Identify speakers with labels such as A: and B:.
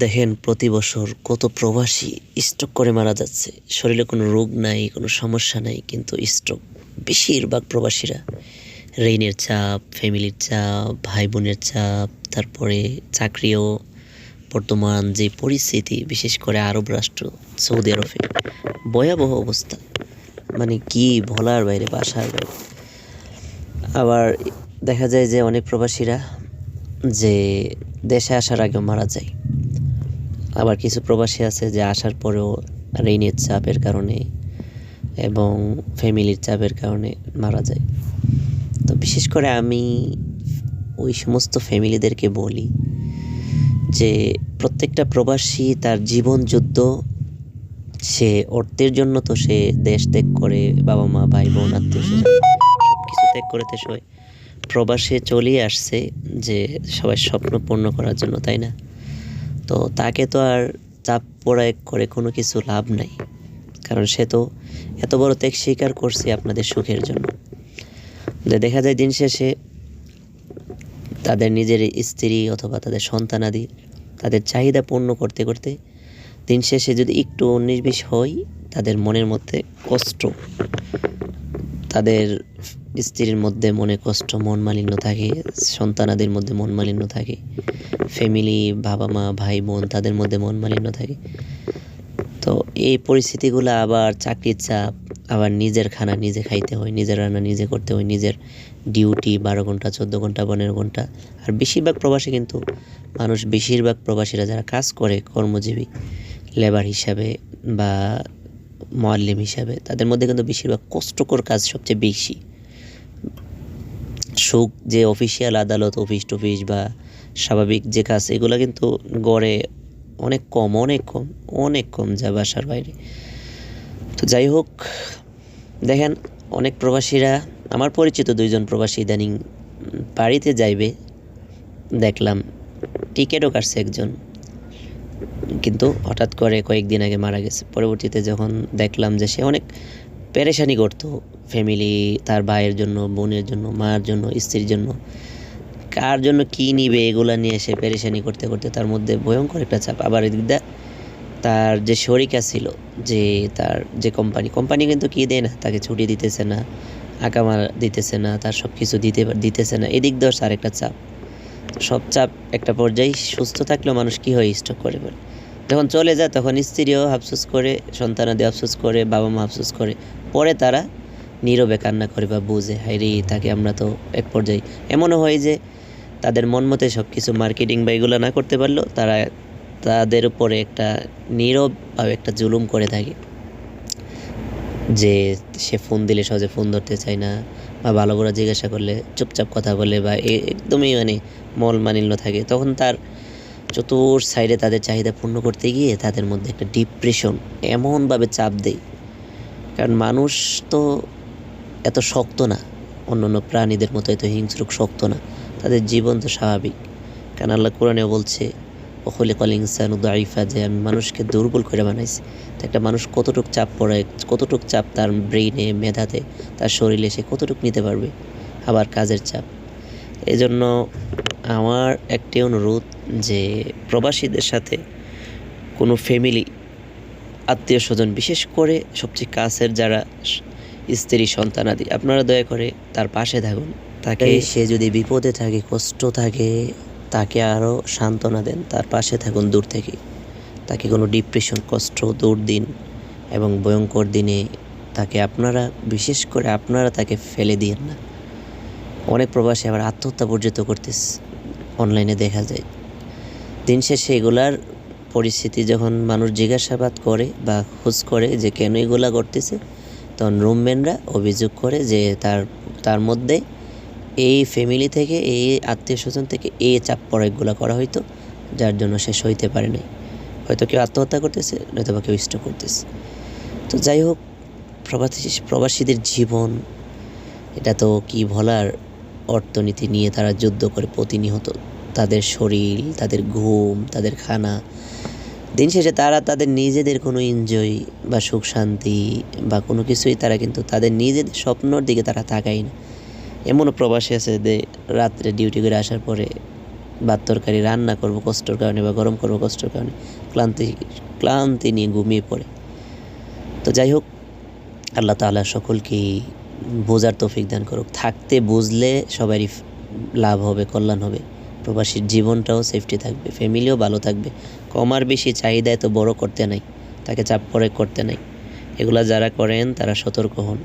A: দেখেন প্রতি বছর কত প্রবাসী স্ট্রোক করে মারা যাচ্ছে। শরীরে কোনো রোগ নাই, কোনো সমস্যা নাই, কিন্তু স্ট্রোক। বেশিরভাগ প্রবাসীরা ঋণের চাপ, ফ্যামিলির চাপ, ভাই বোনের চাপ, তারপরে চাকরিও, বর্তমান যে পরিস্থিতি, বিশেষ করে আরব রাষ্ট্র সৌদি আরবে ভয়াবহ অবস্থা। মানে কি বলার বাইরে, বাসার বাইরে। আবার দেখা যায় যে অনেক প্রবাসীরা যে দেশে আসার আগেও মারা যায়। আবার কিছু প্রবাসী আছে যে আসার পরেও ঋণের চাপের কারণে এবং ফ্যামিলির চাপের কারণে মারা যায়। তো বিশেষ করে আমি ওই সমস্ত ফ্যামিলিদেরকে বলি যে প্রত্যেকটা প্রবাসী তার জীবন যুদ্ধ, সে অর্থের জন্য তো সে দেশ ত্যাগ করে, বাবা মা ভাই বোন আত্মীয় স্বজন সব কিছু ত্যাগ করে সে প্রবাসে চলেই আসছে যে সবাই স্বপ্ন পূর্ণ করার জন্য, তাই না? তো তাকে তো আর চাপ প্রয়োগ করে কোনো কিছু লাভ নাই, কারণ সে তো এত বড় ত্যাগ স্বীকার করছে আপনাদের সুখের জন্য। দেখা যায় দিন শেষে তাদের নিজের স্ত্রী অথবা তাদের সন্তানাদি তাদের চাহিদা পূর্ণ করতে করতে দিন শেষে যদি একটু 19-20 হয়, তাদের মনের মধ্যে কষ্ট, তাদের স্ত্রীর মধ্যে মনে কষ্ট, মন মালিন্য থাকে, সন্তানাদের মধ্যে মন মালিন্য থাকে, ফ্যামিলি, বাবা মা ভাই বোন তাদের মধ্যে মন মালিন্য থাকে। তো এই পরিস্থিতিগুলো, আবার চাকরির চাপ, আবার নিজের খানা নিজে খাইতে হয়, নিজের রান্না নিজে করতে হয়, নিজের ডিউটি 12 ঘন্টা 14 ঘন্টা 15 ঘন্টা। আর বেশিরভাগ প্রবাসীরা যারা কাজ করে, কর্মজীবী লেবার হিসাবে বা মুআল্লিম হিসাবে, তাদের মধ্যে কিন্তু বেশিরভাগ কষ্টকর কাজ সবচেয়ে বেশি। সুখ যে অফিসিয়াল আদালত, অফিস টফিস বা স্বাভাবিক যে কাজ, এগুলো কিন্তু গড়ে অনেক কম, অনেক কম যা বাসার বাইরে। তো যাই হোক, দেখেন অনেক প্রবাসীরা, আমার পরিচিত 2জন প্রবাসী ইদানিং বাড়িতে যাইবে, দেখলাম টিকিটও কাটছে একজন, কিন্তু হঠাৎ করে কয়েকদিন আগে মারা গেছে। পরবর্তীতে যখন দেখলাম যে সে অনেক পেরেশানি করতো ফ্যামিলি, তার ভাইয়ের জন্য, বোনের জন্য, মার জন্য, স্ত্রীর জন্য, কার জন্য কী নিবে এগুলা নিয়ে সে পেরেশানি করতে করতে তার মধ্যে ভয়ঙ্কর একটা চাপ। আবার এদিকটা তার যে শরিকা ছিল, যে তার যে কোম্পানি কিন্তু কী দেয় না, তাকে ছুটি দিতেছে না, আকামা দিতেছে না, তার সব কিছু দিতেছে না। এদিক দিয়ে আরেকটা চাপ, সব চাপ একটা পর্যায়ে সুস্থ থাকলেও মানুষ কী হয়, স্ট্রোক করে বলে। যখন চলে যায় তখন স্ত্রীও আফসোস করে, সন্তানাদি আফসোস করে, বাবা মা আফসোস করে, পরে তারা নীরবে কান্না করে বা বুঝে, হায় রে তাকে আমরা তো। এক পর্যায়ে এমনও হয় যে তাদের মন মতে সব কিছু মার্কেটিং বা এগুলো না করতে পারলেও তারা তাদের উপরে একটা নীরবভাবে একটা জুলুম করে থাকে, যে সে ফোন দিলে সহজে ফোন ধরতে চায় না, বা ভালো করে জিজ্ঞাসা করলে চুপচাপ কথা বলে, বা একদমই মল মালিন্য থাকে। তখন তার চতুর সাইডে তাদের চাহিদা পূর্ণ করতে গিয়ে তাদের মধ্যে একটা ডিপ্রেশন এমনভাবে চাপ দেয়। কারণ মানুষ তো এত শক্ত না, অন্যান্য প্রাণীদের মতো এত হিংস্র শক্ত না, তাদের জীবন তো স্বাভাবিক। কারণ আল্লাহ কোরআনেও বলছে, ওখলিকাল ইনসানু দাঈফা, যে আমি মানুষকে দুর্বল করে বানাইছি। তো একটা মানুষ কতটুক চাপ পড়ে, কতটুক চাপ তার ব্রেইনে, মেধাতে, তার শরীরে সে কতটুক নিতে পারবে। আবার কাজের চাপ। এজন্য আমার একটি অনুরোধ, যে প্রবাসীদের সাথে কোনো ফ্যামিলি, আত্মীয় স্বজন, বিশেষ করে সবচেয়ে কাছের যারা স্ত্রী, সন্তানাদি, আপনারা দয়া করে তার পাশে থাকুন। তাকে, সে যদি বিপদে থাকে, কষ্ট থাকে, তাকে আরও সান্ত্বনা দেন, তার পাশে থাকুন দূর থেকে। তাকে কোনো ডিপ্রেশন, কষ্ট, দুর্দিন এবং ভয়ঙ্কর দিনে তাকে বিশেষ করে আপনারা তাকে ফেলে দিয়েন না। অনেক প্রবাসী আবার আত্মহত্যা পর্যন্ত করতেছে, অনলাইনে দেখা যায়। দিন শেষে এগুলার পরিস্থিতি যখন মানুষ জিজ্ঞাসাবাদ করে বা খোঁজ করে যে কেন এগুলা করতেছে, তখন রুমমেটরা অভিযোগ করে যে তার মধ্যে এই ফ্যামিলি থেকে, এই আত্মীয় স্বজন থেকে এই চাপ প্রয়োগগুলো করা হয়তো, যার জন্য সে সইতে পারে নাই। হয়তো কেউ আত্মহত্যা করতেছে, নয়তো বা কেউ স্ট্রোক করতেছে। তো যাই হোক, প্রবাসীদের জীবন, এটা তো কি বলার। অর্থনীতি নিয়ে তারা যুদ্ধ করে প্রতিনিয়ত, তাদের শরীর, তাদের ঘুম, তাদের খানা। দিন শেষে তারা তাদের নিজেদের কোনো এনজয় বা সুখ শান্তি বা কোনো কিছুই তারা কিন্তু তাদের নিজেদের স্বপ্নর দিকে তারা তাকায় না। এমনও প্রবাসী আছে যে রাত্রে ডিউটি করে আসার পরে ভাত তরকারি রান্না করব কষ্টের কারণে বা গরম করব কষ্টের কারণে ক্লান্তি নিয়ে ঘুমিয়ে পড়ে। তো যাই হোক, আল্লাহ তাআলা সকলকেই বোঝার তৌফিক দান করুক। থাকতে বুঝলে সবারই লাভ হবে, কল্যাণ হবে। প্রবাসীর জীবনটাও সেফটি থাকবে, ফ্যামিলিও ভালো থাকবে। কম আর বেশি চাহিদা এত বড় করতে নাই, তাকে চাপ করে করতে নাই। এগুলা যারা করেন তারা সতর্ক হন।